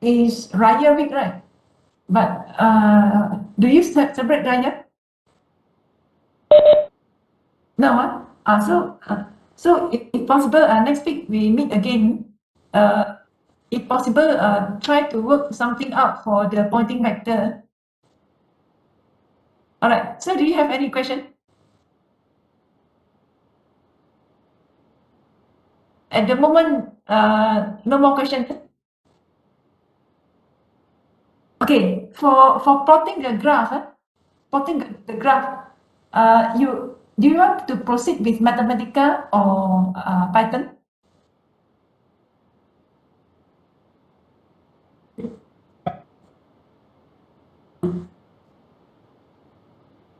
is Raya week, right? But do you celebrate Raya? No, so if possible, next week we meet again. If possible, try to work something out for the pointing vector. All right. So do you have any question? At the moment, no more question. Okay. For plotting the graph, plotting the graph, do you want to proceed with Mathematica or Python?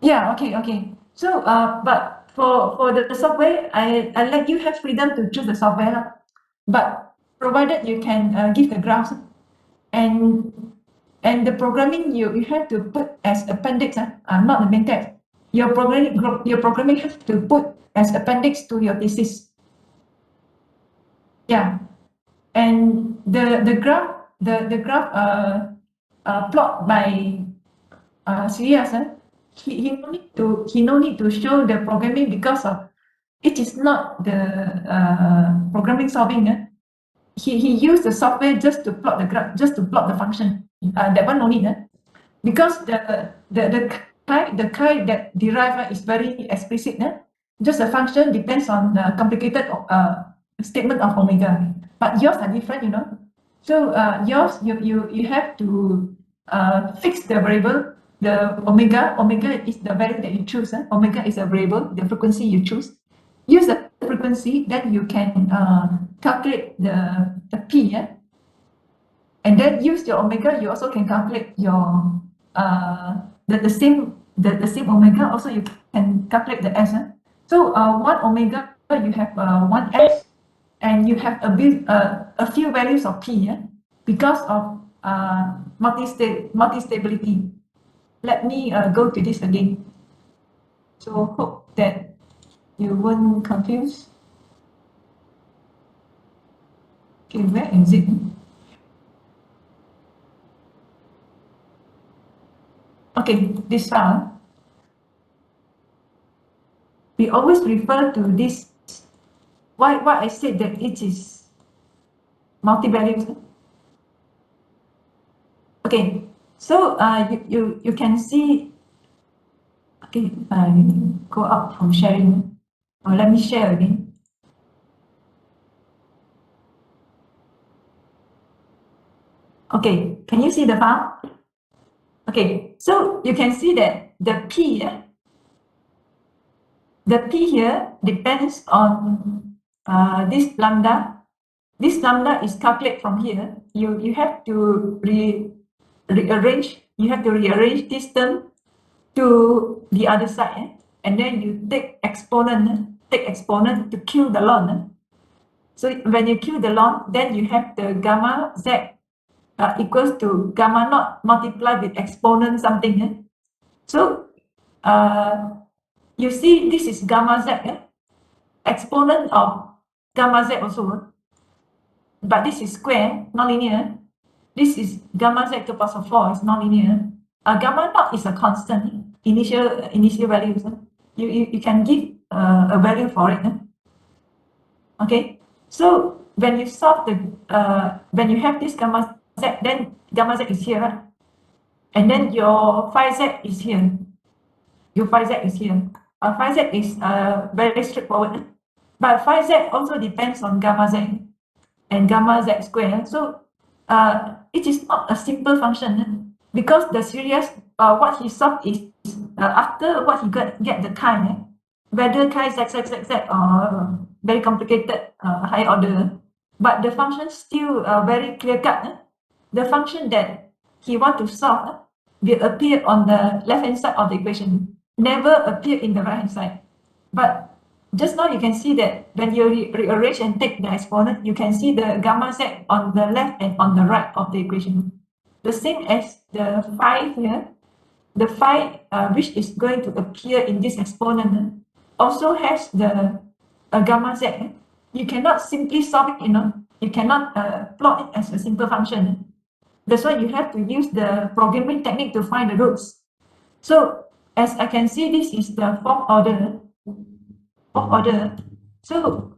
Yeah, okay. So, but for the software, I let you have freedom to choose the software lah. But provided you can give the graphs and the programming you have to put as appendix, not the main text. Your programming has to put as appendix to your thesis. Yeah, and the graph plot by Sirius, he no need to show the programming because of it is not the programming solving. He used the software just to plot the graph, just to plot the function. That one no need, because the kind that derive is very explicit. Just a function depends on the complicated statement of omega. But yours are different, So yours, you have to fix the variable. The omega is the value that you choose. Omega is a variable, the frequency you choose. Use the frequency, then you can calculate the p. And then use your omega. You also can calculate your the same omega. Also, you can calculate the s. So one omega, you have one s, and you have a few values of p. Because of multi-stability. Let me go to this again. So hope that you weren't confused. Okay, where is it? Okay, this file. We always refer to this. Why I said that it is multi-values. Okay, so you can see. Okay, I go out from sharing. Let me share again. Okay, can you see the file? Okay, so you can see that the P here depends on this lambda. This lambda is calculated from here. You have to rearrange. You have to rearrange this term to the other side, and then you take exponent to kill the ln. So when you kill the ln, then you have the gamma z equals to gamma naught multiplied with exponent something. So you see this is gamma z, exponent of gamma z also, but this is square, nonlinear. This is gamma z to the power of 4 is nonlinear. Gamma naught is a constant, initial values. You can give a value for it. Okay, so when you solve the when you have this gamma z, then gamma z is here, right? And then your phi z is here. Your phi z is here. Phi z is very straightforward, but phi z also depends on gamma z and gamma z square. So it is not a simple function because the series what he solved is after what he get the chi, whether chi z or very complicated high order, but the function still very clear cut. The function that he want to solve will appear on the left hand side of the equation, never appear in the right hand side. But just now you can see that when you rearrange and take the exponent, you can see the gamma z on the left and on the right of the equation. The same as the phi here, the phi which is going to appear in this exponent also has the gamma z. You cannot simply solve it, you cannot plot it as a simple function. That's why you have to use the programming technique to find the roots. So as I can see, this is the fourth order. So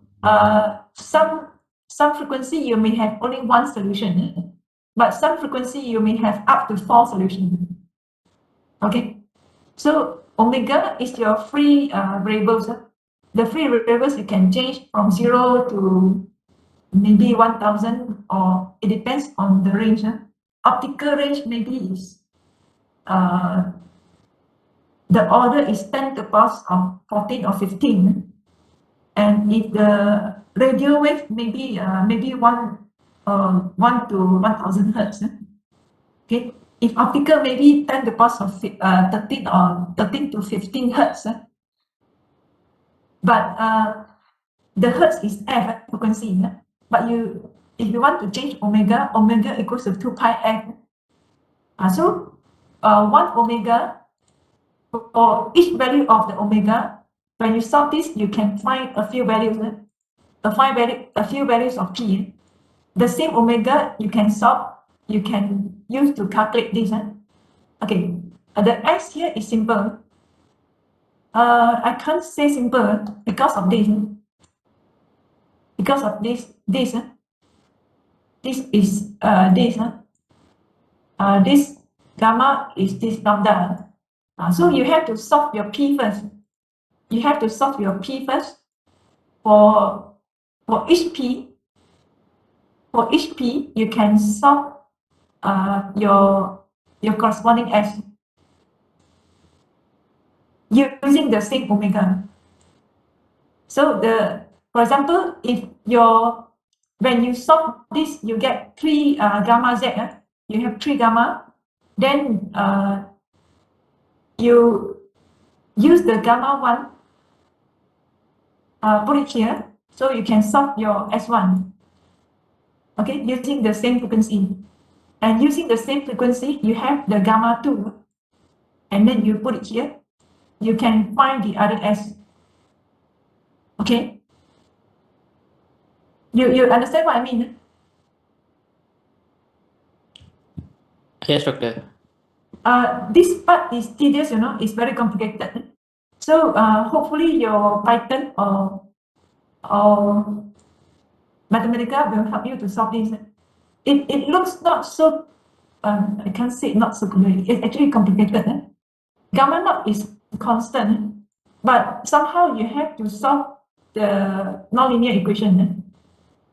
some frequency you may have only one solution, but some frequency you may have up to 4 solutions. Okay, so omega is your free variables. The free variables you can change from 0 to maybe 1000, or it depends on the range. Optical range maybe is the order is 10 to the power of 14 or 15. And if the radio wave maybe maybe 1 to 1000 hertz. Okay, if optical maybe 10 to the power of 13 or 13 to 15 hertz. But the hertz is F frequency. But if you want to change omega, omega equals to 2 pi f. So 1 omega, for each value of the omega, when you solve this, you can find a few values. A few values of p. The same omega you can solve, you can use to calculate this. Okay, the s here is simple. I can't say simple because of this. Because of this is this. This gamma is this lambda. So you have to solve your p first. You have to solve your p first for each p. For each p, you can solve your corresponding s using the same omega. So for example, if when you solve this, you get 3 gamma z. You have 3 gamma, then you use the gamma 1, put it here, so you can solve your S1. Okay, using the same frequency. And using the same frequency, you have the gamma 2, and then you put it here. You can find the other S. Okay? You understand what I mean? Yes, doctor. This part is tedious, it's very complicated. So hopefully your Python or Mathematica will help you to solve this. It looks not so, I can't say not so complicated. It's actually complicated. Gamma naught is constant, but somehow you have to solve the nonlinear equation.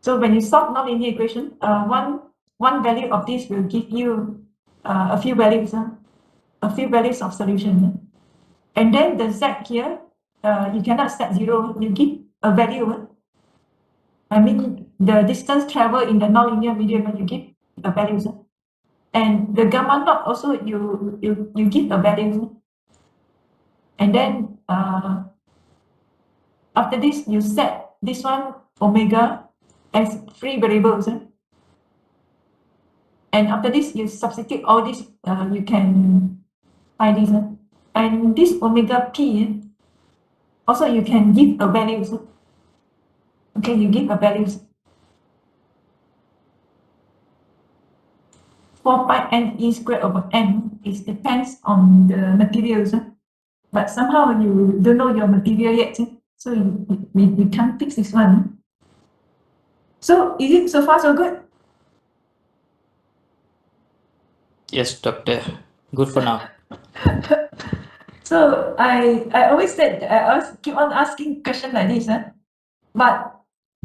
So when you solve nonlinear equation, one value of this will give you a few values of solution. And then the z here, you cannot set 0. You give a value. I mean, the distance traveled in the nonlinear medium, you give a value. And the gamma naught also, you give a value. And then after this, you set this one omega as free variables. And after this, you substitute all this, you can find this. And this omega p, also you can give a values. Okay, you give a values. 4 pi n e squared over n, it depends on the materials. But somehow you don't know your material yet. So we can't fix this one. So is it so far so good? Yes, doctor. Good for now. So I always said, I always keep on asking question like this. But